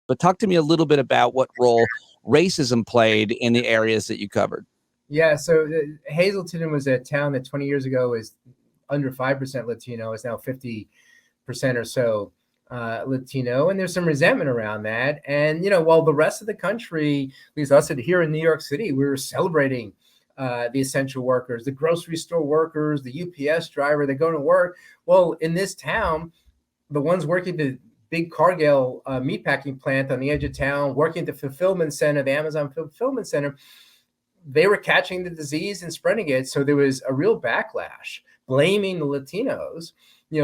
but talk to me a little bit about what role racism played in the areas that you covered. Yeah, so Hazleton was a town that 20 years ago was under 5% Latino. It's now 50% or so Latino, and there's some resentment around that. And while the rest of the country, at least us here in New York City, we were celebrating the essential workers, the grocery store workers, the UPS driver, they're going to work. Well, in this town, the ones working the big Cargill meatpacking plant on the edge of town, working at the fulfillment center, the Amazon fulfillment center, they were catching the disease and spreading it. So there was a real backlash, blaming the Latinos,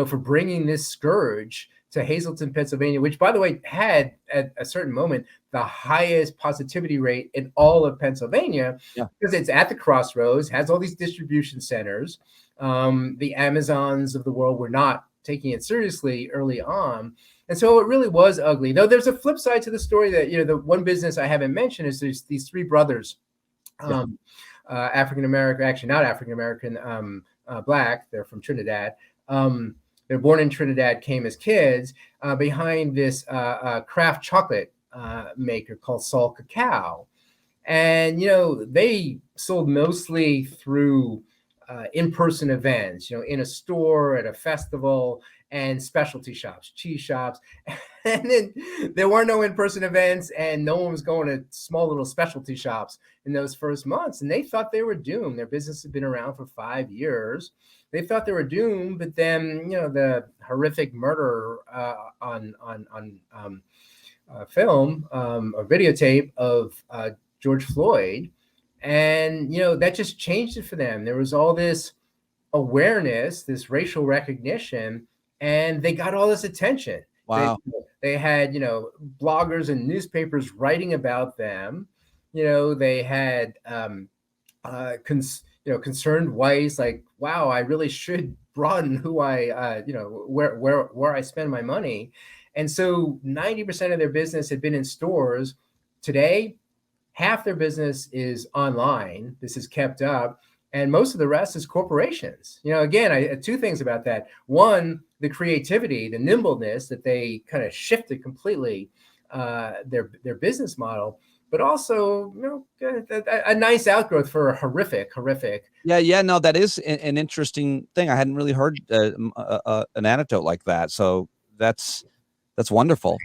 for bringing this scourge to Hazleton, Pennsylvania, which, by the way, had at a certain moment the highest positivity rate in all of Pennsylvania, because it's at the crossroads, has all these distribution centers. The Amazons of the world were not taking it seriously early on. And so it really was ugly. Though there's a flip side to the story that, the one business I haven't mentioned is there's these three brothers, African-American, actually not African-American, Black, they're from Trinidad. They're born in Trinidad, came as kids behind this craft chocolate maker called Sol Cacao. And, they sold mostly through in-person events, in a store, at a festival, and specialty shops, cheese shops. And then there were no in-person events, and no one was going to small little specialty shops in those first months. And they thought they were doomed. Their business had been around for 5 years. They thought they were doomed, but then, the horrific murder on film or videotape of George Floyd, and that just changed it for them. There was all this awareness, this racial recognition, and they got all this attention. Wow. They had bloggers and newspapers writing about them. They had concerned whites like, wow, I really should broaden who I where I spend my money. And so 90% of their business had been in stores. Today, half their business is online. This is kept up. And most of the rest is corporations. Again, two things about that. One, the creativity, the nimbleness that they kind of shifted completely their business model, but also, a nice outgrowth for a horrific. Yeah. No, that is an interesting thing. I hadn't really heard an anecdote like that. So that's wonderful.